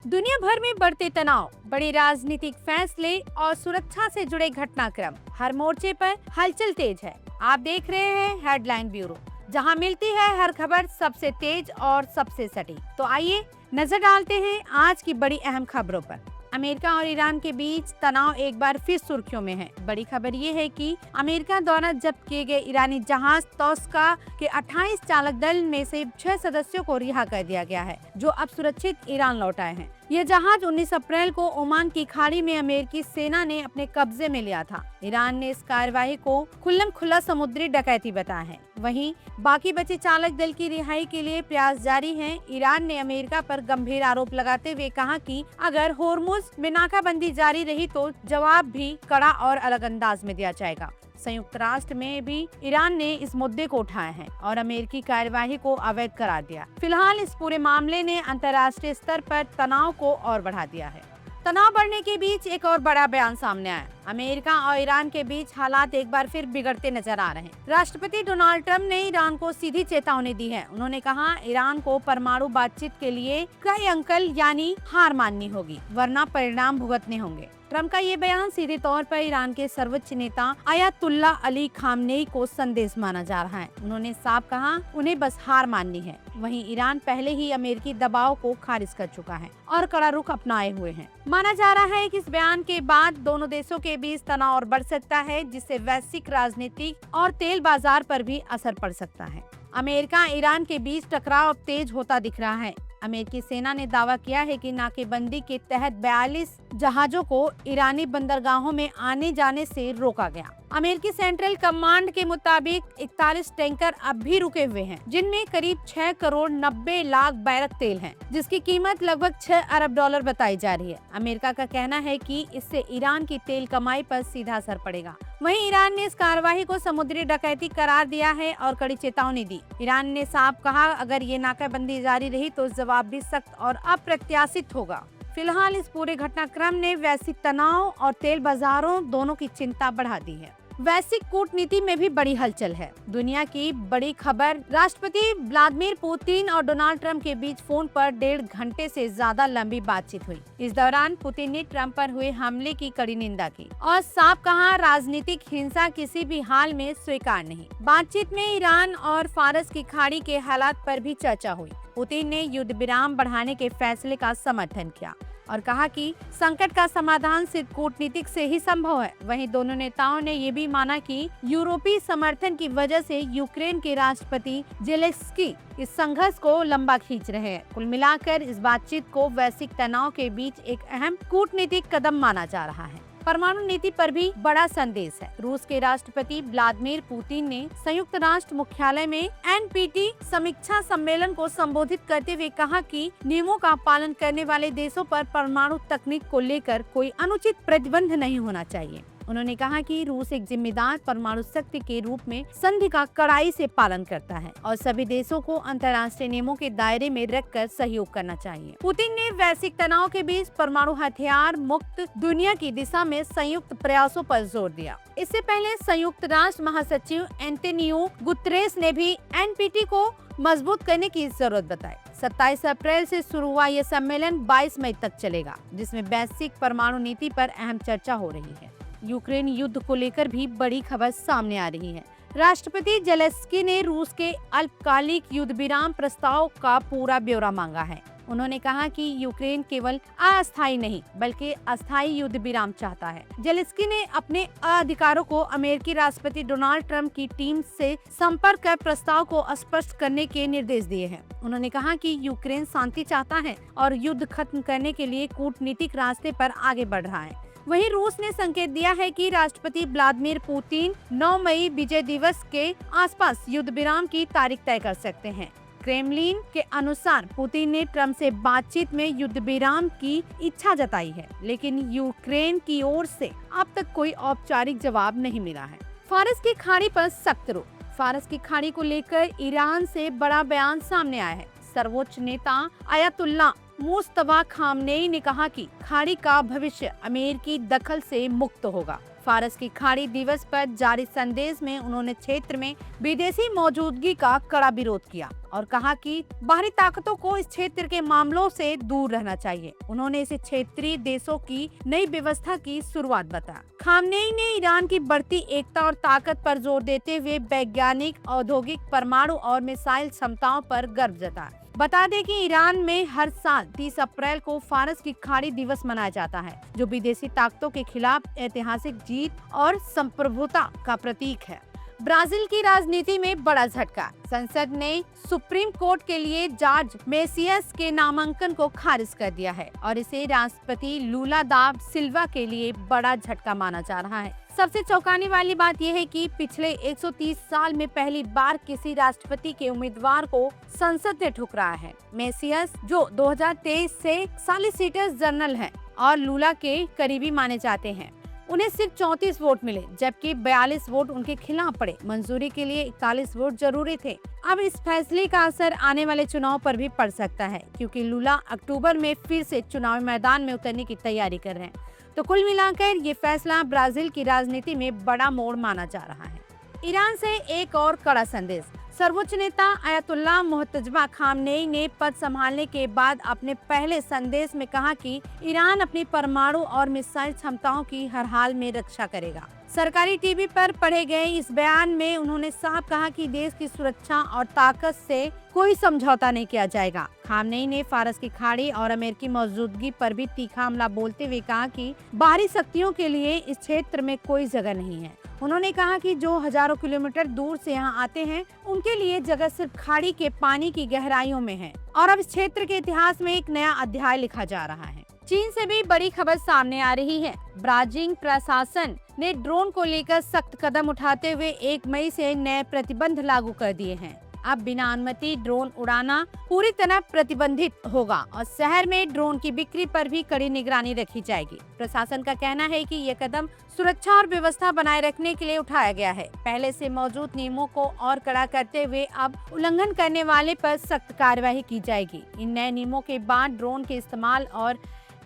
दुनिया भर में बढ़ते तनाव, बड़े राजनीतिक फैसले और सुरक्षा से जुड़े घटनाक्रम, हर मोर्चे पर हलचल तेज है। आप देख रहे हैं हेडलाइन ब्यूरो, जहां मिलती है हर खबर सबसे तेज और सबसे सटीक। तो आइए नजर डालते हैं आज की बड़ी अहम खबरों पर। अमेरिका और ईरान के बीच तनाव एक बार फिर सुर्खियों में है। बड़ी खबर ये है कि अमेरिका द्वारा जब्त किए गए ईरानी जहाज तोस्का के 28 चालक दल में से 6 सदस्यों को रिहा कर दिया गया है, जो अब सुरक्षित ईरान लौट आए हैं। यह जहाज 19 अप्रैल को ओमान की खाड़ी में अमेरिकी सेना ने अपने कब्जे में लिया था। ईरान ने इस कार्यवाही को खुल्लम खुल्ला समुद्री डकैती बताया है। वहीं बाकी बचे चालक दल की रिहाई के लिए प्रयास जारी हैं। ईरान ने अमेरिका पर गंभीर आरोप लगाते हुए कहा कि अगर होर्मुज में नाकाबंदी जारी रही तो जवाब भी कड़ा और अलग अंदाज में दिया जाएगा। संयुक्त राष्ट्र में भी ईरान ने इस मुद्दे को उठाया है और अमेरिकी कार्यवाही को अवैध करार दिया। फिलहाल इस पूरे मामले ने अंतर्राष्ट्रीय स्तर पर तनाव को और बढ़ा दिया है। तनाव बढ़ने के बीच एक और बड़ा बयान सामने आया। अमेरिका और ईरान के बीच हालात एक बार फिर बिगड़ते नजर आ रहे हैं। राष्ट्रपति डोनाल्ड ट्रंप ने ईरान को सीधी चेतावनी दी है। उन्होंने कहा, ईरान को परमाणु बातचीत के लिए कई अंकल यानी हार माननी होगी, वरना परिणाम भुगतने होंगे। ट्रंप का ये बयान सीधे तौर पर ईरान के सर्वोच्च नेता अयातुल्ला अली खामनेई को संदेश माना जा रहा है। उन्होंने साफ कहा, उन्हें बस हार माननी है। वहीं ईरान पहले ही अमेरिकी दबाव को खारिज कर चुका है और कड़ा रुख अपनाए हुए है। माना जा रहा है कि इस बयान के बाद दोनों देशों के बीच तनाव और बढ़ सकता है, जिससे वैश्विक राजनीति और तेल बाजार पर भी असर पड़ सकता है। अमेरिका ईरान के बीच टकराव अब तेज होता दिख रहा है। अमेरिकी सेना ने दावा किया है कि नाकेबंदी के तहत 42 जहाजों को ईरानी बंदरगाहों में आने जाने से रोका गया। अमेरिकी सेंट्रल कमांड के मुताबिक 41 टैंकर अब भी रुके हुए हैं, जिनमें करीब 6 करोड़ 90 लाख बैरक तेल है, जिसकी कीमत लगभग 6 अरब डॉलर बताई जा रही है। अमेरिका का कहना है कि इससे ईरान की तेल कमाई पर सीधा असर पड़ेगा। वहीं ईरान ने इस कार्यवाही को समुद्री डकैती करार दिया है और कड़ी चेतावनी दी। ईरान ने साफ कहा, अगर ये नाकाबंदी जारी रही तो जवाब भी सख्त और अप्रत्याशित होगा। फिलहाल इस पूरे घटनाक्रम ने वैश्विक तनाव और तेल बाजारों दोनों की चिंता बढ़ा दी है। वैश्विक कूटनीति में भी बड़ी हलचल है। दुनिया की बड़ी खबर, राष्ट्रपति व्लादिमीर पुतिन और डोनाल्ड ट्रंप के बीच फोन पर 1.5 घंटे से ज्यादा लंबी बातचीत हुई। इस दौरान पुतिन ने ट्रंप पर हुए हमले की कड़ी निंदा की और साफ कहा, राजनीतिक हिंसा किसी भी हाल में स्वीकार नहीं। बातचीत में ईरान और फारस की खाड़ी के हालात पर भी चर्चा हुई। पुतिन ने युद्ध विराम बढ़ाने के फैसले का समर्थन किया और कहा कि संकट का समाधान सिर्फ कूटनीतिक से ही संभव है। वहीं दोनों नेताओं ने ये भी माना कि यूरोपीय समर्थन की वजह से यूक्रेन के राष्ट्रपति जेलेंस्की इस संघर्ष को लंबा खींच रहे हैं। कुल मिलाकर इस बातचीत को वैश्विक तनाव के बीच एक अहम कूटनीतिक कदम माना जा रहा है। परमाणु नीति पर भी बड़ा संदेश है। रूस के राष्ट्रपति व्लादिमीर पुतिन ने संयुक्त राष्ट्र मुख्यालय में एनपीटी समीक्षा सम्मेलन को संबोधित करते हुए कहा कि नियमों का पालन करने वाले देशों पर परमाणु तकनीक को लेकर कोई अनुचित प्रतिबंध नहीं होना चाहिए। उन्होंने कहा कि रूस एक जिम्मेदार परमाणु शक्ति के रूप में संधि का कड़ाई से पालन करता है और सभी देशों को अंतर्राष्ट्रीय नियमों के दायरे में रखकर सहयोग करना चाहिए। पुतिन ने वैश्विक तनाव के बीच परमाणु हथियार मुक्त दुनिया की दिशा में संयुक्त प्रयासों पर जोर दिया। इससे पहले संयुक्त राष्ट्र महासचिव एंटोनियो गुतेरेस ने भी एनपीटी को मजबूत करने की जरूरत बताई। 27 अप्रैल से शुरू हुआ यह सम्मेलन 22 मई तक चलेगा, जिसमें वैश्विक परमाणु नीति पर अहम चर्चा हो रही है। यूक्रेन युद्ध को लेकर भी बड़ी खबर सामने आ रही है। राष्ट्रपति जेलेंस्की ने रूस के अल्पकालिक युद्ध विराम प्रस्ताव का पूरा ब्यौरा मांगा है। उन्होंने कहा कि यूक्रेन केवल अस्थायी नहीं बल्कि अस्थायी युद्ध विराम चाहता है। जेलेंस्की ने अपने अधिकारों को अमेरिकी राष्ट्रपति डोनाल्ड ट्रंप की टीम से संपर्क कर प्रस्ताव को स्पष्ट करने के निर्देश दिए हैं। उन्होंने कहा कि यूक्रेन शांति चाहता है और युद्ध खत्म करने के लिए कूटनीतिक रास्ते पर आगे बढ़ रहा है। वहीं रूस ने संकेत दिया है कि राष्ट्रपति व्लादिमीर पुतिन 9 मई विजय दिवस के आसपास युद्ध विराम की तारीख तय कर सकते हैं। क्रेमलिन के अनुसार पुतिन ने ट्रंप से बातचीत में युद्ध विराम की इच्छा जताई है, लेकिन यूक्रेन की ओर से अब तक कोई औपचारिक जवाब नहीं मिला है। फारस की खाड़ी पर सख्त रुख। फारस की खाड़ी को लेकर ईरान से बड़ा बयान सामने आया है। सर्वोच्च नेता अयातुल्ला मुस्तफा खामनेई ने कहा कि खाड़ी का भविष्य अमेरिकी दखल से मुक्त होगा। फारस की खाड़ी दिवस पर जारी संदेश में उन्होंने क्षेत्र में विदेशी मौजूदगी का कड़ा विरोध किया और कहा कि बाहरी ताकतों को इस क्षेत्र के मामलों से दूर रहना चाहिए। उन्होंने इसे क्षेत्रीय देशों की नई व्यवस्था की शुरुआत बताया। खामनेई ने ईरान की बढ़ती एकता और ताकत पर जोर देते हुए वैज्ञानिक, औद्योगिक, परमाणु और मिसाइल क्षमताओं पर गर्व जताया। बता दें कि ईरान में हर साल 30 अप्रैल को फारस की खाड़ी दिवस मनाया जाता है, जो विदेशी ताकतों के खिलाफ ऐतिहासिक जीत और संप्रभुता का प्रतीक है। ब्राजील की राजनीति में बड़ा झटका। संसद ने सुप्रीम कोर्ट के लिए जॉर्ज मेसियस के नामांकन को खारिज कर दिया है और इसे राष्ट्रपति लूला दा सिल्वा के लिए बड़ा झटका माना जा रहा है। सबसे चौंकाने वाली बात यह है कि पिछले 130 साल में पहली बार किसी राष्ट्रपति के उम्मीदवार को संसद ने ठुकराया है। मेसियस, जो 2023 से सॉलिसिटर जनरल हैं और लूला के करीबी माने जाते हैं, उन्हें सिर्फ 34 वोट मिले, जबकि 42 वोट उनके खिलाफ पड़े। मंजूरी के लिए 41 वोट जरूरी थे। अब इस फैसले का असर आने वाले चुनाव पर भी पड़ सकता है, क्योंकि लूला अक्टूबर में फिर से चुनावी मैदान में उतरने की तैयारी कर रहे हैं। तो कुल मिलाकर ये फैसला ब्राजील की राजनीति में बड़ा मोड़ माना जा रहा है। ईरान से एक और कड़ा संदेश। सर्वोच्च नेता अयतुल्लाह मुहतजबा खामनेई ने पद संभालने के बाद अपने पहले संदेश में कहा कि ईरान अपनी परमाणु और मिसाइल क्षमताओं की हर हाल में रक्षा करेगा। सरकारी टीवी पर पढ़े गए इस बयान में उन्होंने साफ कहा कि देश की सुरक्षा और ताकत से कोई समझौता नहीं किया जाएगा। खामनेई ने फारस की खाड़ी और अमेरिकी मौजूदगी पर भी तीखा हमला बोलते हुए कहा कि बाहरी शक्तियों के लिए इस क्षेत्र में कोई जगह नहीं है। उन्होंने कहा कि जो हजारों किलोमीटर दूर से यहाँ आते हैं, उनके लिए जगह सिर्फ खाड़ी के पानी की गहराइयों में है और अब इस क्षेत्र के इतिहास में एक नया अध्याय लिखा जा रहा है। चीन से भी बड़ी खबर सामने आ रही है। ब्राजील प्रशासन ने ड्रोन को लेकर सख्त कदम उठाते हुए 1 मई से नए प्रतिबंध लागू कर दिए हैं। अब बिना अनुमति ड्रोन उड़ाना पूरी तरह प्रतिबंधित होगा और शहर में ड्रोन की बिक्री पर भी कड़ी निगरानी रखी जाएगी। प्रशासन का कहना है कि यह कदम सुरक्षा और व्यवस्था बनाए रखने के लिए उठाया गया है। पहले से मौजूद नियमों को और कड़ा करते हुए अब उल्लंघन करने वाले पर सख्त कार्रवाई की जाएगी। इन नए नियमों के बाद ड्रोन के इस्तेमाल और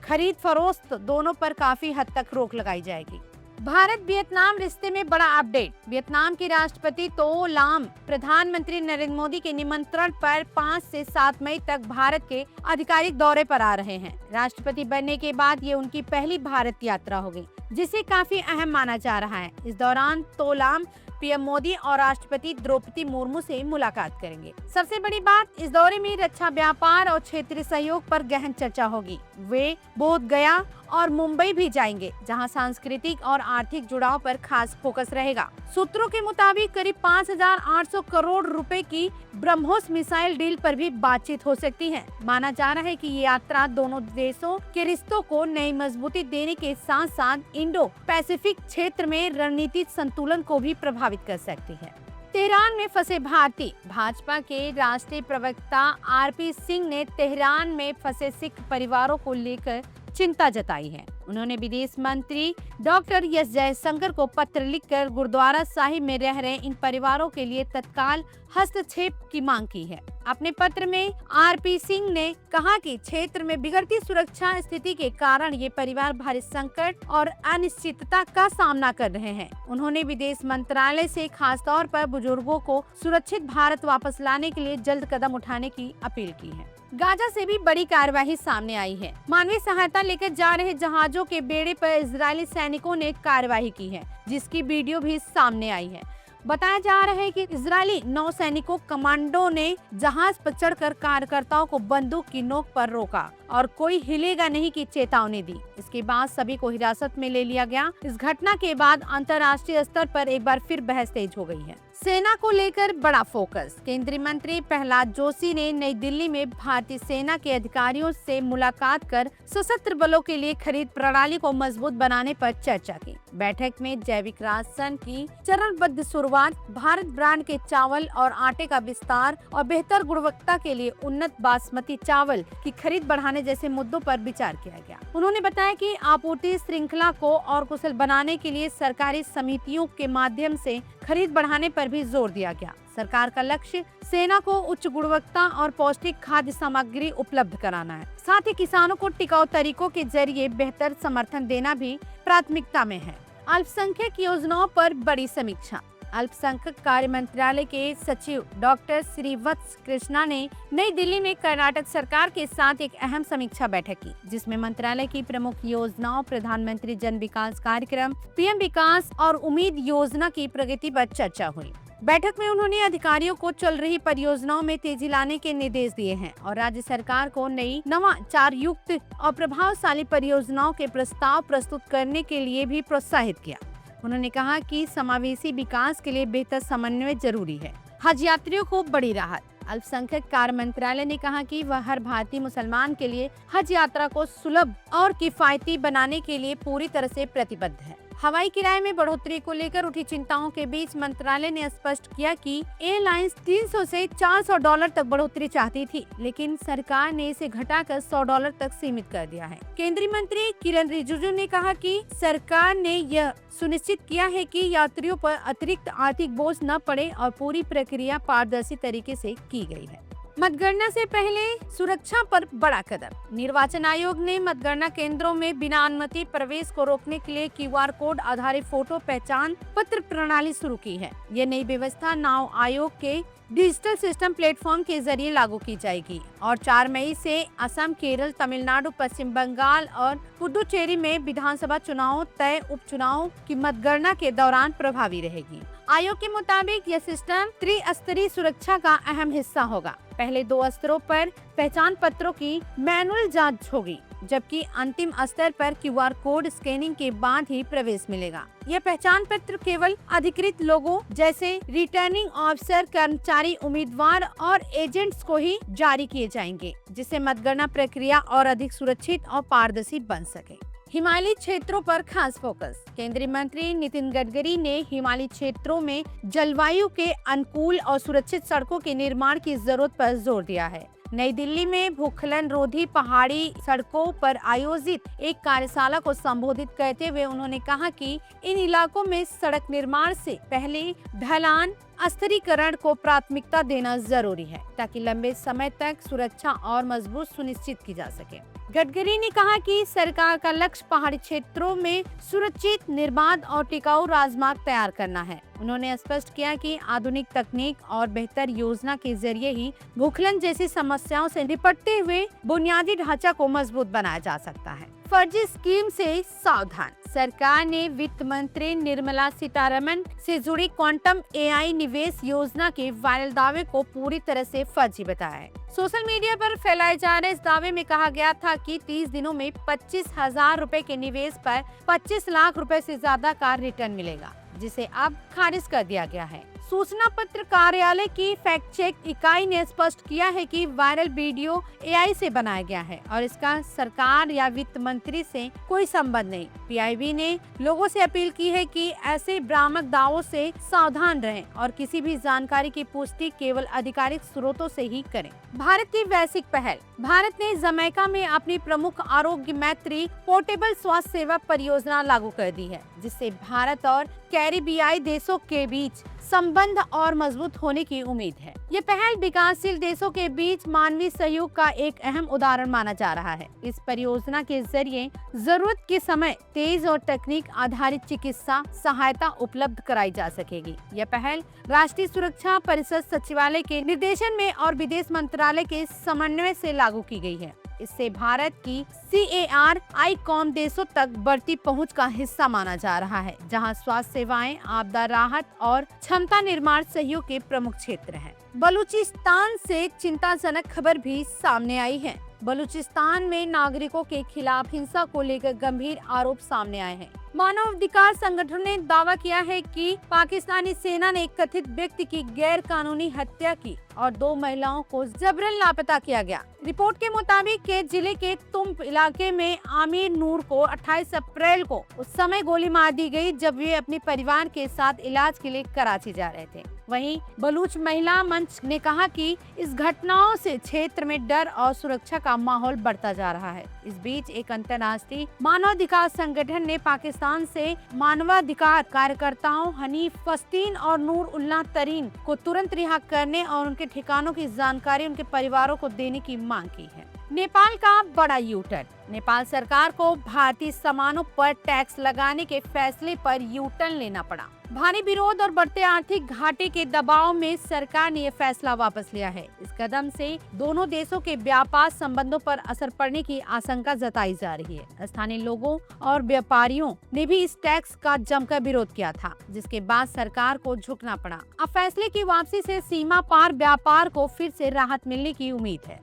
खरीद फरोख्त दोनों पर काफी हद तक रोक लगाई जाएगी। भारत वियतनाम रिश्ते में बड़ा अपडेट। वियतनाम के राष्ट्रपति तो लाम प्रधानमंत्री नरेंद्र मोदी के निमंत्रण पर 5 से 7 मई तक भारत के आधिकारिक दौरे पर आ रहे हैं। राष्ट्रपति बनने के बाद ये उनकी पहली भारत यात्रा होगी, जिसे काफी अहम माना जा रहा है। इस दौरान तो लाम पीएम मोदी और राष्ट्रपति द्रौपदी मुर्मू से मुलाकात करेंगे। सबसे बड़ी बात, इस दौरे में रक्षा, व्यापार और क्षेत्रीय सहयोग पर गहन चर्चा होगी। वे बोध गया और मुंबई भी जाएंगे, जहां सांस्कृतिक और आर्थिक जुड़ाव पर खास फोकस रहेगा। सूत्रों के मुताबिक करीब 5,800 करोड़ रुपए की ब्रह्मोस मिसाइल डील पर भी बातचीत हो सकती है। माना जा रहा है कि ये यात्रा दोनों देशों के रिश्तों को नई मजबूती देने के साथ साथ इंडो पैसिफिक क्षेत्र में रणनीतिक संतुलन को भी प्रभावित कर सकती है। तेहरान में फंसे भारतीय। भाजपा के राष्ट्रीय प्रवक्ता आरपी सिंह ने तेहरान में फंसे सिख परिवारों को लेकर चिंता जताई है। उन्होंने विदेश मंत्री डॉक्टर एस जयशंकर को पत्र लिखकर गुरुद्वारा साहिब में रह रहे इन परिवारों के लिए तत्काल हस्तक्षेप की मांग की है। अपने पत्र में आरपी सिंह ने कहा कि क्षेत्र में बिगड़ती सुरक्षा स्थिति के कारण ये परिवार भारी संकट और अनिश्चितता का सामना कर रहे हैं। उन्होंने विदेश मंत्रालय से खास तौर पर बुजुर्गों को सुरक्षित भारत वापस लाने के लिए जल्द कदम उठाने की अपील की है। गाजा से भी बड़ी कार्यवाही सामने आई है। मानवीय सहायता लेकर जा रहे जहाजों के बेड़े पर इजरायली सैनिकों ने कार्यवाही की है, जिसकी वीडियो भी सामने आई है। बताया जा रहा है कि इजरायली नौसैनिकों कमांडो ने जहाज पर चढ़कर कार्यकर्ताओं को बंदूक की नोक पर रोका और कोई हिलेगा नहीं की चेतावनी दी। इसके बाद सभी को हिरासत में ले लिया गया। इस घटना के बाद अंतर्राष्ट्रीय स्तर पर एक बार फिर बहस तेज हो गई है। सेना को लेकर बड़ा फोकस। केंद्रीय मंत्री प्रहलाद जोशी ने नई दिल्ली में भारतीय सेना के अधिकारियों से मुलाकात कर सशस्त्र बलों के लिए खरीद प्रणाली को मजबूत बनाने पर चर्चा की। बैठक में जैविक राशन की चरणबद्ध शुरुआत, भारत ब्रांड के चावल और आटे का विस्तार और बेहतर गुणवत्ता के लिए उन्नत बासमती चावल की खरीद बढ़ाने जैसे मुद्दों पर विचार किया गया। उन्होंने बताया कि आपूर्ति श्रृंखला को और कुशल बनाने के लिए सरकारी समितियों के माध्यम से खरीद बढ़ाने पर भी जोर दिया गया। सरकार का लक्ष्य सेना को उच्च गुणवत्ता और पौष्टिक खाद्य सामग्री उपलब्ध कराना है। साथ ही किसानों को टिकाऊ तरीकों के जरिए बेहतर समर्थन देना भी प्राथमिकता में है। अल्पसंख्यक योजनाओं पर बड़ी समीक्षा। अल्पसंख्यक कार्य मंत्रालय के सचिव डॉक्टर श्रीवत्स कृष्णा ने नई दिल्ली में कर्नाटक सरकार के साथ एक अहम समीक्षा बैठक की, जिसमें मंत्रालय की प्रमुख योजनाओं, प्रधानमंत्री जन विकास कार्यक्रम, पीएम विकास और उम्मीद योजना की प्रगति पर चर्चा हुई। बैठक में उन्होंने अधिकारियों को चल रही परियोजनाओं में तेजी लाने के निर्देश दिए हैं और राज्य सरकार को नई नवाचार युक्त और प्रभावशाली परियोजनाओं के प्रस्ताव प्रस्तुत करने के लिए भी प्रोत्साहित किया। उन्होंने कहा कि समावेशी विकास के लिए बेहतर समन्वय जरूरी है। हज यात्रियों को बड़ी राहत। अल्पसंख्यक कार्य मंत्रालय ने कहा कि वह हर भारतीय मुसलमान के लिए हज यात्रा को सुलभ और किफायती बनाने के लिए पूरी तरह से प्रतिबद्ध है। हवाई किराए में बढ़ोतरी को लेकर उठी चिंताओं के बीच मंत्रालय ने स्पष्ट किया कि एयरलाइंस $300 से $400 तक बढ़ोतरी चाहती थी, लेकिन सरकार ने इसे घटाकर $100 तक सीमित कर दिया है। केंद्रीय मंत्री किरण रिजिजू ने कहा कि सरकार ने यह सुनिश्चित किया है कि यात्रियों पर अतिरिक्त आर्थिक बोझ न पड़े और पूरी प्रक्रिया पारदर्शी तरीके से की गई है। मतगणना से पहले सुरक्षा पर बड़ा कदम। निर्वाचन आयोग ने मतगणना केंद्रों में बिना अनुमति प्रवेश को रोकने के लिए QR कोड आधारित फोटो पहचान पत्र प्रणाली शुरू की है। ये नई व्यवस्था नाव आयोग के डिजिटल सिस्टम प्लेटफॉर्म के जरिए लागू की जाएगी और 4 मई से असम, केरल, तमिलनाडु, पश्चिम बंगाल और पुडुचेरी में विधानसभा चुनाव तय उपचुनाव की मतगणना के दौरान प्रभावी रहेगी। आयोग के मुताबिक यह सिस्टम त्रिस्तरीय सुरक्षा का अहम हिस्सा होगा। पहले 2 स्तरों पर पहचान पत्रों की मैनुअल जांच होगी, जबकि अंतिम स्तर पर QR कोड स्कैनिंग के बाद ही प्रवेश मिलेगा। यह पहचान पत्र केवल अधिकृत लोगों जैसे रिटर्निंग ऑफिसर, कर्मचारी, उम्मीदवार और एजेंट्स को ही जारी किए जाएंगे, जिससे मतगणना प्रक्रिया और अधिक सुरक्षित और पारदर्शी बन सके। हिमालयी क्षेत्रों पर खास फोकस। केंद्रीय मंत्री नितिन गडकरी ने हिमालयी क्षेत्रों में जलवायु के अनुकूल और सुरक्षित सड़कों के निर्माण की जरूरत पर जोर दिया है। नई दिल्ली में भूस्खलन रोधी पहाड़ी सड़कों पर आयोजित एक कार्यशाला को संबोधित करते हुए उन्होंने कहा कि इन इलाकों में सड़क निर्माण से पहले ढलान स्थिरीकरण को प्राथमिकता देना जरूरी है, ताकि लंबे समय तक सुरक्षा और मजबूत सुनिश्चित की जा सके। गडकरी ने कहा कि सरकार का लक्ष्य पहाड़ी क्षेत्रों में सुरक्षित, निर्बाध और टिकाऊ राजमार्ग तैयार करना है। उन्होंने स्पष्ट किया कि आधुनिक तकनीक और बेहतर योजना के जरिए ही भूस्खलन जैसी समस्याओं से निपटते हुए बुनियादी ढांचा को मजबूत बनाया जा सकता है। फर्जी स्कीम से सावधान। सरकार ने वित्त मंत्री निर्मला सीतारमण से जुड़ी क्वांटम AI निवेश योजना के वायरल दावे को पूरी तरह से फर्जी बताया है। सोशल मीडिया पर फैलाए जा रहे इस दावे में कहा गया था कि 30 दिनों में 25,000 रुपए के निवेश पर 25 लाख रुपए से ज्यादा का रिटर्न मिलेगा, जिसे अब खारिज कर दिया गया है। सूचना पत्र कार्यालय की फैक्ट चेक इकाई ने स्पष्ट किया है कि वायरल वीडियो AI से बनाया गया है और इसका सरकार या वित्त मंत्री से कोई संबंध नहीं। PIB ने लोगों से अपील की है कि ऐसे भ्रामक दावों से सावधान रहें और किसी भी जानकारी की पुष्टि केवल आधिकारिक स्रोतों से ही करें। भारत की वैश्विक पहल। भारत ने जमैका में अपनी प्रमुख आरोग्य मैत्री पोर्टेबल स्वास्थ्य सेवा परियोजना लागू कर दी है, जिससे भारत और कैरिबियाई देशों के बीच संबंध और मजबूत होने की उम्मीद है। ये पहल विकासशील देशों के बीच मानवीय सहयोग का एक अहम उदाहरण माना जा रहा है। इस परियोजना के जरिए जरूरत के समय तेज और तकनीक आधारित चिकित्सा सहायता उपलब्ध कराई जा सकेगी। यह पहल राष्ट्रीय सुरक्षा परिषद सचिवालय के निर्देशन में और विदेश मंत्रालय के समन्वय से लागू की गई है। इससे भारत की CAR ICOM देशों तक बढ़ती पहुंच का हिस्सा माना जा रहा है, जहां स्वास्थ्य सेवाएं, आपदा राहत और क्षमता निर्माण सहयोग के प्रमुख क्षेत्र हैं। बलूचिस्तान से चिंताजनक खबर भी सामने आई है। बलूचिस्तान में नागरिकों के खिलाफ हिंसा को लेकर गंभीर आरोप सामने आए हैं। मानवाधिकार संगठन ने दावा किया है कि पाकिस्तानी सेना ने एक कथित व्यक्ति की गैर कानूनी हत्या की और 2 महिलाओं को जबरन लापता किया गया। रिपोर्ट के मुताबिक के जिले के तुम्प इलाके में आमिर नूर को 28 अप्रैल को उस समय गोली मार दी गई जब वे अपने परिवार के साथ इलाज के लिए कराची जा रहे थे। वहीं बलूच महिला मंच ने कहा कि इस घटनाओं से क्षेत्र में डर और सुरक्षा का माहौल बढ़ता जा रहा है। इस बीच एक अंतर्राष्ट्रीय मानवाधिकार संगठन ने पाकिस्तान से मानवाधिकार कार्यकर्ताओं हनीफ फस्तीन और नूर उल्लाह तरीन को तुरंत रिहा करने और उनके ठिकानों की जानकारी उनके परिवारों को देने की मांग की है। नेपाल का बड़ा यू टर्न। नेपाल सरकार को भारतीय सामानों पर टैक्स लगाने के फैसले पर यू टर्न लेना पड़ा। भारी विरोध और बढ़ते आर्थिक घाटे के दबाव में सरकार ने यह फैसला वापस लिया है। इस कदम से दोनों देशों के व्यापार संबंधों पर असर पड़ने की आशंका जताई जा रही है। स्थानीय लोगों और व्यापारियों ने भी इस टैक्स का जमकर विरोध किया था, जिसके बाद सरकार को झुकना पड़ा। अब फैसले की वापसी से सीमा पार व्यापार को फिर से राहत मिलने की उम्मीद है।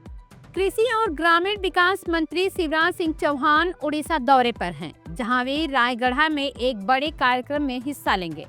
कृषि और ग्रामीण विकास मंत्री शिवराज सिंह चौहान उड़ीसा दौरे पर हैं, जहां वे रायगढ़ में एक बड़े कार्यक्रम में हिस्सा लेंगे।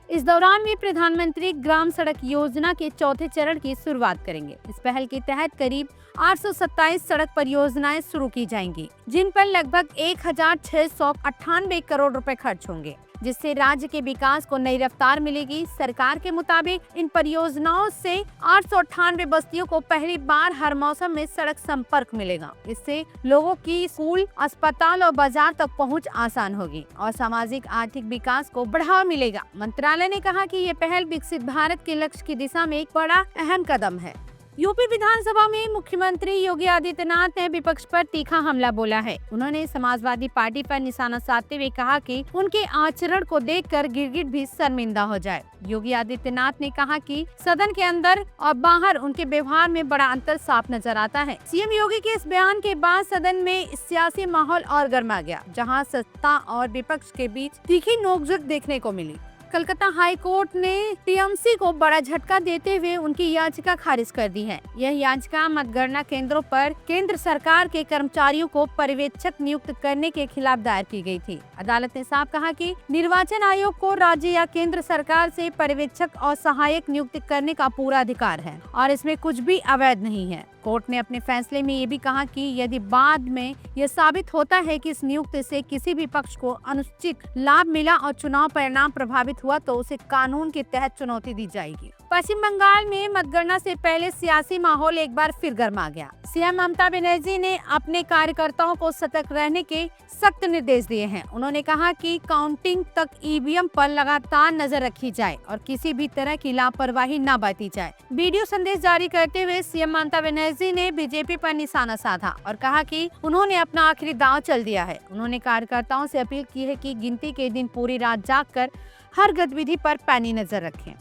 इस दौरान वे प्रधानमंत्री ग्राम सड़क योजना के चौथे चरण की शुरुआत करेंगे। इस पहल के तहत करीब 827 सड़क परियोजनाएं शुरू की जाएंगी, जिन पर लगभग 1698 करोड़ रुपए खर्च होंगे, जिससे राज्य के विकास को नई रफ्तार मिलेगी। सरकार के मुताबिक इन परियोजनाओं से 898 बस्तियों को पहली बार हर मौसम में सड़क संपर्क मिलेगा। इससे लोगों की स्कूल, अस्पताल और बाजार तक पहुंच आसान होगी और सामाजिक आर्थिक विकास को बढ़ावा मिलेगा। मंत्रालय ने कहा कि ये पहल विकसित भारत के लक्ष्य की दिशा में एक बड़ा अहम कदम है। यूपी विधानसभा में मुख्यमंत्री योगी आदित्यनाथ ने विपक्ष पर तीखा हमला बोला है। उन्होंने समाजवादी पार्टी पर निशाना साधते हुए कहा कि उनके आचरण को देखकर गिरगिट भी शर्मिंदा हो जाए। योगी आदित्यनाथ ने कहा कि सदन के अंदर और बाहर उनके व्यवहार में बड़ा अंतर साफ नजर आता है। सीएम योगी के इस बयान के बाद सदन में सियासी माहौल और गर्मा गया, जहां सत्ता और विपक्ष के बीच तीखी नोकझोंक देखने को मिली। कलकत्ता हाई कोर्ट ने टीएमसी को बड़ा झटका देते हुए उनकी याचिका खारिज कर दी है। यह याचिका मतगणना केंद्रों पर केंद्र सरकार के कर्मचारियों को पर्यवेक्षक नियुक्त करने के खिलाफ दायर की गई थी। अदालत ने साफ कहा कि निर्वाचन आयोग को राज्य या केंद्र सरकार से पर्यवेक्षक और सहायक नियुक्त करने का पूरा अधिकार है और इसमें कुछ भी अवैध नहीं है। कोर्ट ने अपने फैसले में ये भी कहा कि यदि बाद में यह साबित होता है कि इस नियुक्ति से किसी भी पक्ष को अनुचित लाभ मिला और चुनाव परिणाम प्रभावित हुआ तो उसे कानून के तहत चुनौती दी जाएगी। पश्चिम बंगाल में मतगणना से पहले सियासी माहौल एक बार फिर गर्मा गया। सीएम ममता बनर्जी ने अपने कार्यकर्ताओं को सतर्क रहने के सख्त निर्देश दिए हैं। उन्होंने कहा कि काउंटिंग तक ईवीएम पर लगातार नजर रखी जाए और किसी भी तरह की लापरवाही न बरती जाए। वीडियो संदेश जारी करते हुए सीएम ममता बनर्जी ने बीजेपी पर निशाना साधा और कहा कि उन्होंने अपना आखिरी दांव चल दिया है। उन्होंने कार्यकर्ताओं से अपील की है कि गिनती के दिन पूरी रात जागकर हर गतिविधि पर पैनी नजर रखें।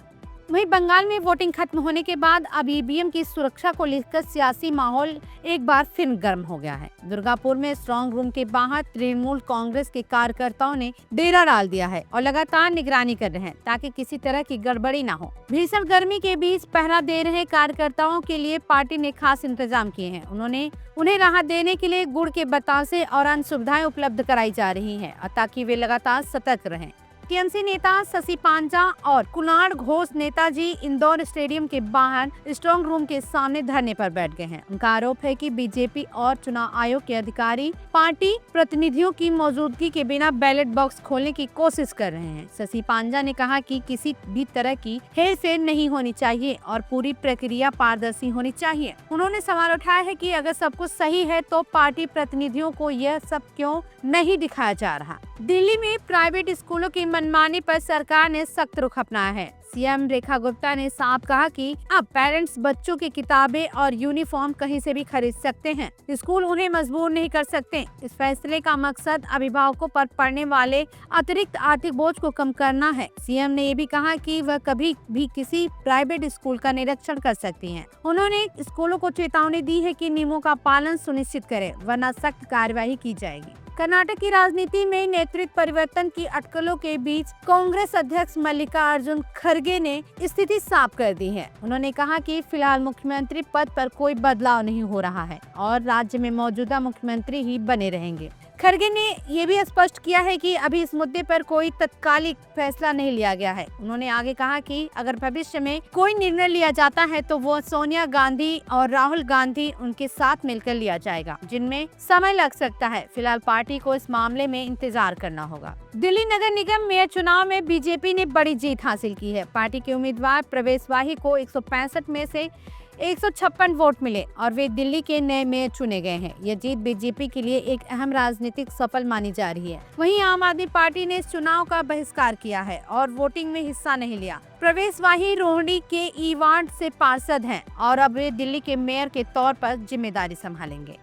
वहीं बंगाल में वोटिंग खत्म होने के बाद अब ईवीएम की सुरक्षा को लेकर सियासी माहौल एक बार फिर गर्म हो गया है। दुर्गापुर में स्ट्रांग रूम के बाहर तृणमूल कांग्रेस के कार्यकर्ताओं ने डेरा डाल दिया है और लगातार निगरानी कर रहे हैं ताकि किसी तरह की गड़बड़ी न हो। भीषण गर्मी के बीच पहरा दे रहे कार्यकर्ताओं के लिए पार्टी ने खास इंतजाम किए हैं। उन्हें राहत देने के लिए गुड़ के बतासे और अन्य सुविधाएं उपलब्ध कराई जा रही है ताकि वे लगातार सतर्क रहें। टीएमसी नेता शशि पांजा और कुणाल घोष नेताजी इंदौर स्टेडियम के बाहर स्ट्रांग रूम के सामने धरने पर बैठ गए हैं। उनका आरोप है कि बीजेपी और चुनाव आयोग के अधिकारी पार्टी प्रतिनिधियों की मौजूदगी के बिना बैलेट बॉक्स खोलने की कोशिश कर रहे हैं। शशि पांजा ने कहा कि किसी भी तरह की हेरफेर नहीं होनी चाहिए और पूरी प्रक्रिया पारदर्शी होनी चाहिए। उन्होंने सवाल उठाया है कि अगर सब कुछ सही है तो पार्टी प्रतिनिधियों को यह सब क्यों नहीं दिखाया जा रहा। दिल्ली में प्राइवेट स्कूलों की मनमानी पर सरकार ने सख्त रुख अपनाया है। सीएम रेखा गुप्ता ने साफ कहा कि अब पेरेंट्स बच्चों की किताबें और यूनिफॉर्म कहीं से भी खरीद सकते हैं, स्कूल उन्हें मजबूर नहीं कर सकते। इस फैसले का मकसद अभिभावकों पर पड़ने वाले अतिरिक्त आर्थिक बोझ को कम करना है। सीएम ने ये भी कहा कि वह कभी भी किसी प्राइवेट स्कूल का निरीक्षण कर सकती हैं। उन्होंने स्कूलों को चेतावनी दी है कि नियमों का पालन सुनिश्चित करें, वरना सख्त कार्यवाही की जाएगी। कर्नाटक की राजनीति में नेतृत्व परिवर्तन की अटकलों के बीच कांग्रेस अध्यक्ष मल्लिकार्जुन खड़गे ने स्थिति साफ कर दी है। उन्होंने कहा कि फिलहाल मुख्यमंत्री पद पर कोई बदलाव नहीं हो रहा है और राज्य में मौजूदा मुख्यमंत्री ही बने रहेंगे। खड़गे ने यह भी स्पष्ट किया है कि अभी इस मुद्दे पर कोई तत्कालिक फैसला नहीं लिया गया है। उन्होंने आगे कहा कि अगर भविष्य में कोई निर्णय लिया जाता है तो वो सोनिया गांधी और राहुल गांधी उनके साथ मिलकर लिया जाएगा, जिनमें समय लग सकता है। फिलहाल पार्टी को इस मामले में इंतजार करना होगा। दिल्ली नगर निगम मेयर चुनाव में बीजेपी ने बड़ी जीत हासिल की है। पार्टी के उम्मीदवार प्रवेश वाही को 165 में से 156 वोट मिले और वे दिल्ली के नए मेयर चुने गए हैं। यह जीत बीजेपी के लिए एक अहम राजनीतिक सफल मानी जा रही है। वहीं आम आदमी पार्टी ने इस चुनाव का बहिष्कार किया है और वोटिंग में हिस्सा नहीं लिया। प्रवेश वाही रोहिणी के ई वार्ड से पार्षद हैं और अब वे दिल्ली के मेयर के तौर पर जिम्मेदारी संभालेंगे।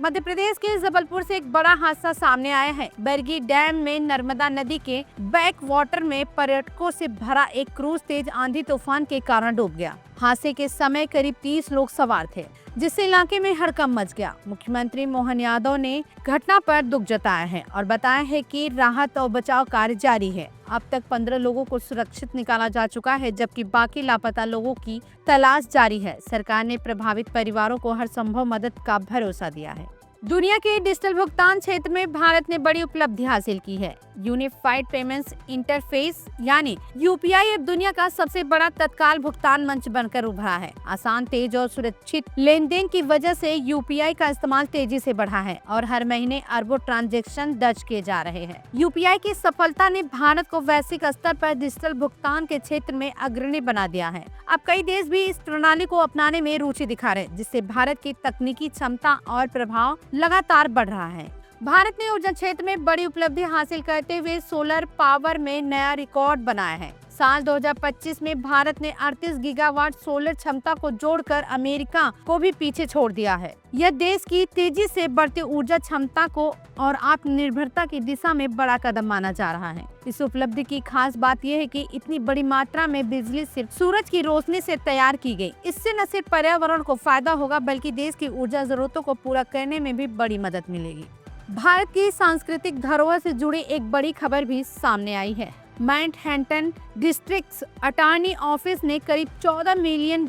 मध्य प्रदेश के जबलपुर से एक बड़ा हादसा सामने आया है। बरगी डैम में नर्मदा नदी के बैक वाटर में पर्यटकों से भरा एक क्रूज तेज आंधी तूफान के कारण डूब गया। हादसे के समय करीब 30 लोग सवार थे, जिससे इलाके में हड़कंप मच गया। मुख्यमंत्री मोहन यादव ने घटना पर दुख जताया है और बताया है कि राहत और बचाव कार्य जारी है। अब तक 15 लोगों को सुरक्षित निकाला जा चुका है, जबकि बाकी लापता लोगों की तलाश जारी है। सरकार ने प्रभावित परिवारों को हर संभव मदद का भरोसा दिया है। दुनिया के डिजिटल भुगतान क्षेत्र में भारत ने बड़ी उपलब्धि हासिल की है। यूनिफाइड पेमेंट्स इंटरफेस यानी यूपीआई अब दुनिया का सबसे बड़ा तत्काल भुगतान मंच बनकर उभरा है। आसान, तेज और सुरक्षित लेन देन की वजह से यूपीआई का इस्तेमाल तेजी से बढ़ा है और हर महीने अरबों ट्रांजैक्शन दर्ज किए जा रहे हैं। यूपीआई की सफलता ने भारत को वैश्विक स्तर पर डिजिटल भुगतान के क्षेत्र में अग्रणी बना दिया है। अब कई देश भी इस प्रणाली को अपनाने में रुचि दिखा रहे हैं, जिससे भारत की तकनीकी क्षमता और प्रभाव लगातार बढ़ रहा है। भारत ने ऊर्जा क्षेत्र में बड़ी उपलब्धि हासिल करते हुए सोलर पावर में नया रिकॉर्ड बनाया है। साल 2025 में भारत ने 38 गीगावाट सोलर क्षमता को जोड़कर अमेरिका को भी पीछे छोड़ दिया है। यह देश की तेजी से बढ़ती ऊर्जा क्षमता को और आत्मनिर्भरता की दिशा में बड़ा कदम माना जा रहा है। इस उपलब्धि की खास बात यह है कि इतनी बड़ी मात्रा में बिजली सिर्फ सूरज की रोशनी से तैयार की गई। इससे न सिर्फ पर्यावरण को फायदा होगा, बल्कि देश की ऊर्जा जरूरतों को पूरा करने में भी बड़ी मदद मिलेगी। भारत की सांस्कृतिक धरोहर से जुड़ी एक बड़ी खबर भी सामने आई है। मैनहट्टन डिस्ट्रिक्ट अटॉर्नी ऑफिस ने करीब $14 मिलियन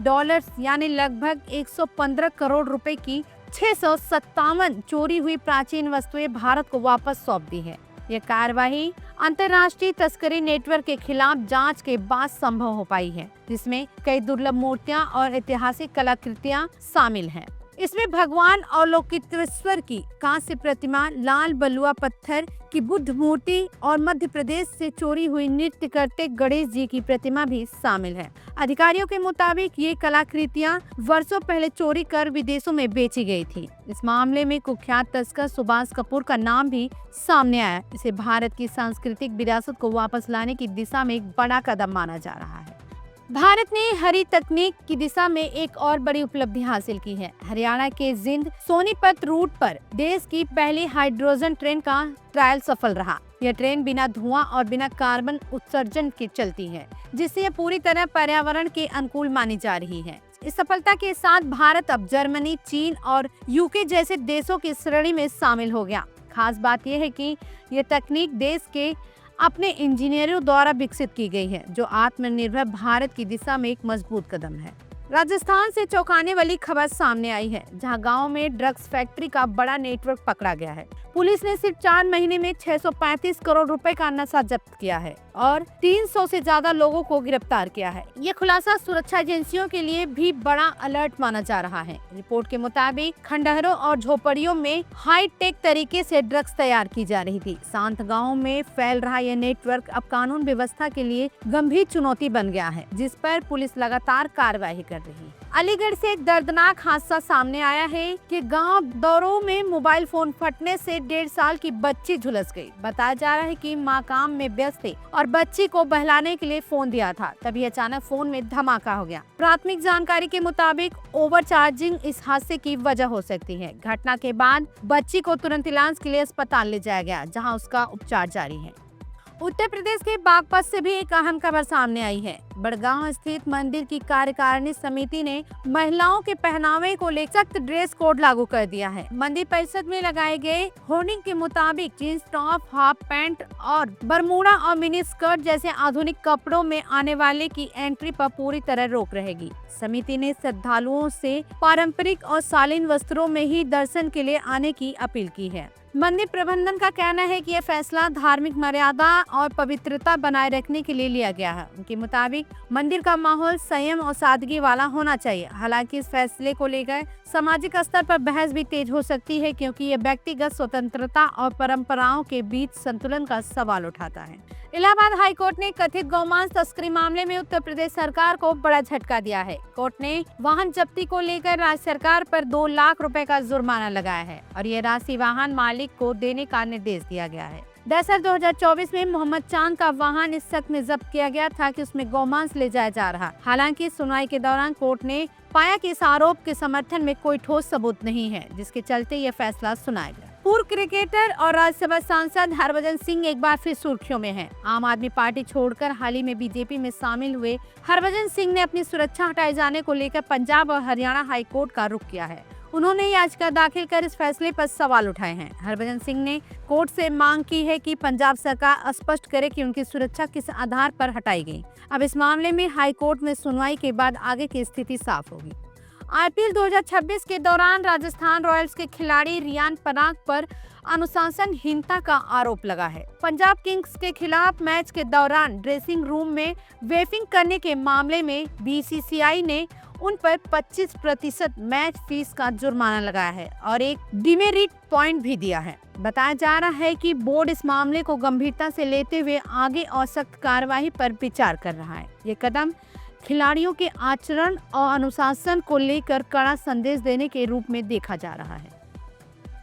यानी लगभग 115 करोड़ रुपए की 657 चोरी हुई प्राचीन वस्तुएं भारत को वापस सौंप दी है। यह कार्रवाई अंतर्राष्ट्रीय तस्करी नेटवर्क के खिलाफ जांच के बाद संभव हो पाई है, जिसमें कई दुर्लभ मूर्तियां और ऐतिहासिक कलाकृतियां शामिल हैं। इसमें भगवान अवलोकितेश्वर की कांस्य प्रतिमा, लाल बलुआ पत्थर की बुद्ध मूर्ति और मध्य प्रदेश से चोरी हुई नृत्य करते गणेश जी की प्रतिमा भी शामिल है। अधिकारियों के मुताबिक ये कलाकृतियां वर्षों पहले चोरी कर विदेशों में बेची गई थी। इस मामले में कुख्यात तस्कर सुभाष कपूर का नाम भी सामने आया। इसे भारत की सांस्कृतिक विरासत को वापस लाने की दिशा में एक बड़ा कदम माना जा रहा है। भारत ने हरी तकनीक की दिशा में एक और बड़ी उपलब्धि हासिल की है। हरियाणा के जिंद सोनीपत रूट पर देश की पहली हाइड्रोजन ट्रेन का ट्रायल सफल रहा। यह ट्रेन बिना धुआं और बिना कार्बन उत्सर्जन के चलती है, जिससे यह पूरी तरह पर्यावरण के अनुकूल मानी जा रही है। इस सफलता के साथ भारत अब जर्मनी, चीन और यूके जैसे देशों की श्रेणी में शामिल हो गया। खास बात यह है कि यह तकनीक देश के अपने इंजीनियरों द्वारा विकसित की गई है, जो आत्मनिर्भर भारत की दिशा में एक मजबूत कदम है। राजस्थान से चौंकाने वाली खबर सामने आई है, जहां गांव में ड्रग्स फैक्ट्री का बड़ा नेटवर्क पकड़ा गया है। पुलिस ने सिर्फ 4 महीने में 635 करोड़ रुपए का नशा जब्त किया है और 300 से ज्यादा लोगों को गिरफ्तार किया है। ये खुलासा सुरक्षा एजेंसियों के लिए भी बड़ा अलर्ट माना जा रहा है। रिपोर्ट के मुताबिक खंडहरों और झोपड़ियों में हाईटेक तरीके से ड्रग्स तैयार की जा रही थी। शांत गाँव में फैल रहा यह नेटवर्क अब कानून व्यवस्था के लिए गंभीर चुनौती बन गया है, जिस पर पुलिस लगातार कार्रवाई कर रही है। अलीगढ़ से एक दर्दनाक हादसा सामने आया है कि गांव दौरों में मोबाइल फोन फटने से 1.5 साल की बच्ची झुलस गई। बताया जा रहा है कि मां काम में व्यस्त थी और बच्ची को बहलाने के लिए फोन दिया था, तभी अचानक फोन में धमाका हो गया। प्राथमिक जानकारी के मुताबिक ओवरचार्जिंग इस हादसे की वजह हो सकती है। घटना के बाद बच्ची को तुरंत इलाज के लिए अस्पताल ले जाया गया, जहाँ उसका उपचार जारी है। उत्तर प्रदेश के बागपत से भी एक अहम खबर सामने आई है। बड़गांव स्थित मंदिर की कार्यकारिणी समिति ने महिलाओं के पहनावे को लेकर सख्त ड्रेस कोड लागू कर दिया है। मंदिर परिषद में लगाए गए होर्डिंग के मुताबिक जींस टॉप, हाफ पैंट और बरमूडा और मिनी स्कर्ट जैसे आधुनिक कपड़ों में आने वाले की एंट्री पर पूरी तरह रोक रहेगी। समिति ने श्रद्धालुओं से पारंपरिक और शालीन वस्त्रों में ही दर्शन के लिए आने की अपील की है। मंदिर प्रबंधन का कहना है कि यह फैसला धार्मिक मर्यादा और पवित्रता बनाए रखने के लिए लिया गया है। उनके मुताबिक मंदिर का माहौल संयम और सादगी वाला होना चाहिए। हालांकि इस फैसले को लेकर सामाजिक स्तर पर बहस भी तेज हो सकती है, क्योंकि यह व्यक्तिगत स्वतंत्रता और परंपराओं के बीच संतुलन का सवाल उठाता है। इलाहाबाद हाई कोर्ट ने कथित गौमांस तस्करी मामले में उत्तर प्रदेश सरकार को बड़ा झटका दिया है। कोर्ट ने वाहन जब्ती को लेकर राज्य सरकार पर 2 लाख रुपए का जुर्माना लगाया है और ये राशि वाहन मालिक को देने का निर्देश दिया गया है। दरअसल 2024 में मोहम्मद चांद का वाहन इस शक में जब्त किया गया था कि उसमें गौमांस ले जाया जा रहा। हालांकि सुनवाई के दौरान कोर्ट ने पाया कि इस आरोप के समर्थन में कोई ठोस सबूत नहीं है, जिसके चलते यह फैसला सुनाया गया। पूर्व क्रिकेटर और राज्यसभा सांसद हरभजन सिंह एक बार फिर सुर्खियों में हैं। आम आदमी पार्टी छोड़कर हाल ही में बीजेपी में शामिल हुए हरभजन सिंह ने अपनी सुरक्षा हटाए जाने को लेकर पंजाब और हरियाणा हाई कोर्ट का रुख किया है। उन्होंने याचिका दाखिल कर इस फैसले पर सवाल उठाए हैं। हरभजन सिंह ने कोर्ट से मांग की है कि पंजाब सरकार स्पष्ट करे कि उनकी सुरक्षा किस आधार पर हटाई गई। अब इस मामले में हाई कोर्ट में सुनवाई के बाद आगे की स्थिति साफ होगी। आईपीएल 2026 के दौरान राजस्थान रॉयल्स के खिलाड़ी रियान पराग पर अनुशासनहीनता का आरोप लगा है। पंजाब किंग्स के खिलाफ मैच के दौरान ड्रेसिंग रूम में वेफिंग करने के मामले में बीसीसीआई ने उन पर 25% मैच फीस का जुर्माना लगाया है और एक डिमेरिट पॉइंट भी दिया है। बताया जा रहा है कि बोर्ड इस मामले को गंभीरता से लेते हुए आगे और सख्त कार्रवाई पर विचार कर रहा है। ये कदम खिलाड़ियों के आचरण और अनुशासन को लेकर कड़ा संदेश देने के रूप में देखा जा रहा है।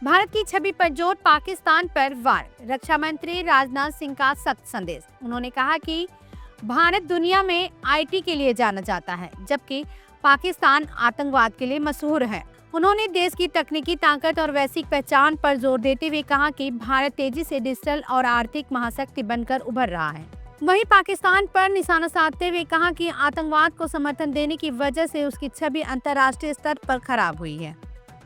भारत की छवि पर जोर, पाकिस्तान पर वार। रक्षा मंत्री राजनाथ सिंह का सख्त संदेश। उन्होंने कहा कि भारत दुनिया में आईटी के लिए जाना जाता है, जबकि पाकिस्तान आतंकवाद के लिए मशहूर है। उन्होंने देश की तकनीकी ताकत और वैश्विक पहचान पर जोर देते हुए कहा कि भारत तेजी से डिजिटल और आर्थिक महाशक्ति बनकर उभर रहा है। वहीं पाकिस्तान पर निशाना साधते हुए कहा कि आतंकवाद को समर्थन देने की वजह से उसकी छवि अंतर्राष्ट्रीय स्तर पर खराब हुई है।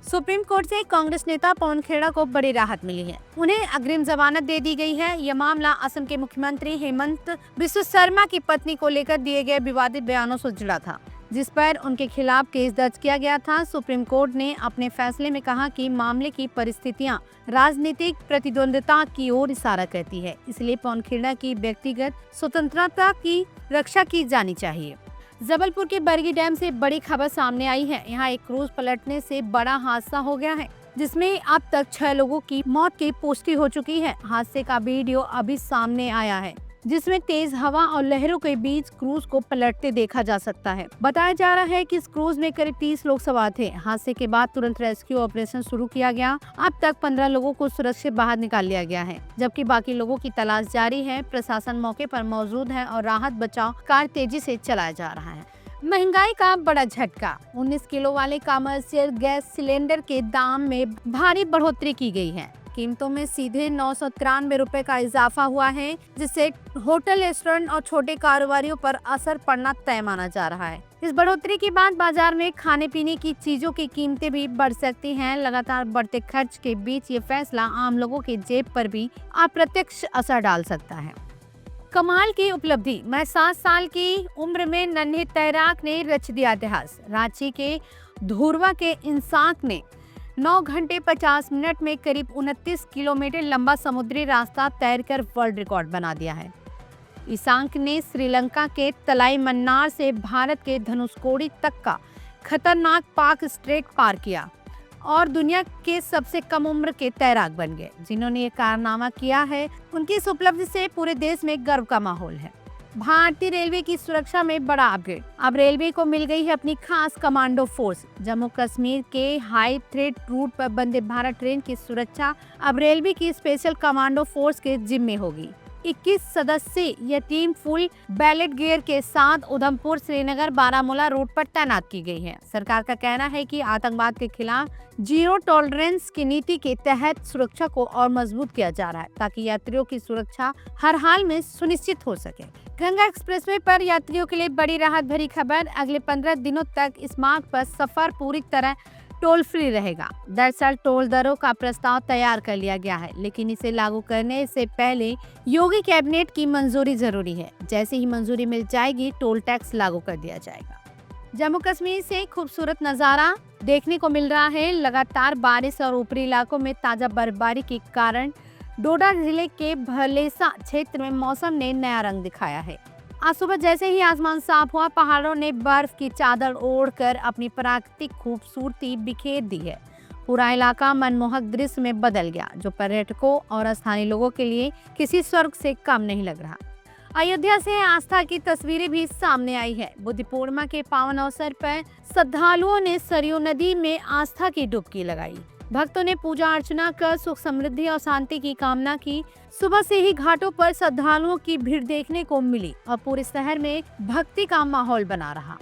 सुप्रीम कोर्ट से कांग्रेस नेता पवन खेड़ा को बड़ी राहत मिली है। उन्हें अग्रिम जमानत दे दी गई है। यह मामला असम के मुख्यमंत्री हेमंत बिस्व शर्मा की पत्नी को लेकर दिए गए विवादित बयानों से जुड़ा था, जिस पर उनके खिलाफ केस दर्ज किया गया था। सुप्रीम कोर्ट ने अपने फैसले में कहा कि मामले की परिस्थितियां राजनीतिक प्रतिद्वंद्विता की ओर इशारा करती है, इसलिए पवन खेड़ा की व्यक्तिगत स्वतंत्रता की रक्षा की जानी चाहिए। जबलपुर के बरगी डैम से बड़ी खबर सामने आई है। यहाँ एक क्रूज पलटने से बड़ा हादसा हो गया है, जिसमें अब तक 6 लोगों की मौत की पुष्टि हो चुकी है। हादसे का वीडियो अभी सामने आया है, जिसमें तेज हवा और लहरों के बीच क्रूज को पलटते देखा जा सकता है। बताया जा रहा है कि इस क्रूज में करीब 30 लोग सवार थे। हादसे के बाद तुरंत रेस्क्यू ऑपरेशन शुरू किया गया। अब तक 15 लोगों को सुरक्षित बाहर निकाल लिया गया है, जबकि बाकी लोगों की तलाश जारी है। प्रशासन मौके पर मौजूद है और राहत बचाव कार्य तेजी से चलाया जा रहा है। महंगाई का बड़ा झटका। 19 किलो वाले कमर्शियल गैस सिलेंडर के दाम में भारी बढ़ोतरी की गई है। कीमतों में सीधे 993 रुपए का इजाफा हुआ है, जिससे होटल, रेस्टोरेंट और छोटे कारोबारियों पर असर पड़ना तय माना जा रहा है। इस बढ़ोतरी के बाद बाजार में खाने पीने की चीजों की कीमतें भी बढ़ सकती हैं। लगातार बढ़ते खर्च के बीच ये फैसला आम लोगों के जेब पर भी अप्रत्यक्ष असर डाल सकता है। कमाल की उपलब्धि। मैं 7 साल की उम्र में नन्हे तैराक ने रच दिया इतिहास। रांची के धुरवा के इंसाक ने 9 घंटे 50 मिनट में करीब 29 किलोमीटर लंबा समुद्री रास्ता तैरकर वर्ल्ड रिकॉर्ड बना दिया है। ईशांक ने श्रीलंका के तलाई मन्नार से भारत के धनुषकोडी तक का खतरनाक पाक स्ट्रेट पार किया और दुनिया के सबसे कम उम्र के तैराक बन गए, जिन्होंने ये कारनामा किया है। उनकी इस उपलब्धि से पूरे देश में गर्व का माहौल है। भारतीय रेलवे की सुरक्षा में बड़ा अपग्रेड। अब रेलवे को मिल गई है अपनी खास कमांडो फोर्स। जम्मू कश्मीर के हाई थ्रेट रूट पर वंदे भारत ट्रेन की सुरक्षा अब रेलवे की स्पेशल कमांडो फोर्स के जिम्मे होगी। 21 सदस्यीय यह टीम फुल बैलेट गियर के साथ उधमपुर, श्रीनगर, बारामूला रूट पर तैनात की गई है। सरकार का कहना है कि आतंकवाद के खिलाफ जीरो टॉलरेंस की नीति के तहत सुरक्षा को और मजबूत किया जा रहा है, ताकि यात्रियों की सुरक्षा हर हाल में सुनिश्चित हो सके। गंगा एक्सप्रेसवे पर यात्रियों के लिए बड़ी राहत भरी खबर। अगले 15 दिनों तक इस मार्ग पर सफर पूरी तरह टोल फ्री रहेगा। दरअसल टोल दरों का प्रस्ताव तैयार कर लिया गया है, लेकिन इसे लागू करने से पहले योगी कैबिनेट की मंजूरी जरूरी है। जैसे ही मंजूरी मिल जाएगी, टोल टैक्स लागू कर दिया जाएगा। जम्मू कश्मीर से खूबसूरत नजारा देखने को मिल रहा है। लगातार बारिश और ऊपरी इलाकों में ताजा बर्फबारी के कारण डोडा जिले के भलेसा क्षेत्र में मौसम ने नया रंग दिखाया है। आज सुबह जैसे ही आसमान साफ हुआ, पहाड़ों ने बर्फ की चादर ओढ़कर अपनी प्राकृतिक खूबसूरती बिखेर दी है। पूरा इलाका मनमोहक दृश्य में बदल गया, जो पर्यटकों और स्थानीय लोगों के लिए किसी स्वर्ग से कम नहीं लग रहा। अयोध्या से आस्था की तस्वीरें भी सामने आई है। बुद्ध पूर्णिमा के पावन अवसर पर श्रद्धालुओं ने सरयू नदी में आस्था की डुबकी लगाई। भक्तों ने पूजा अर्चना कर सुख समृद्धि और शांति की कामना की। सुबह से ही घाटों पर श्रद्धालुओं की भीड़ देखने को मिली और पूरे शहर में भक्ति का माहौल बना रहा।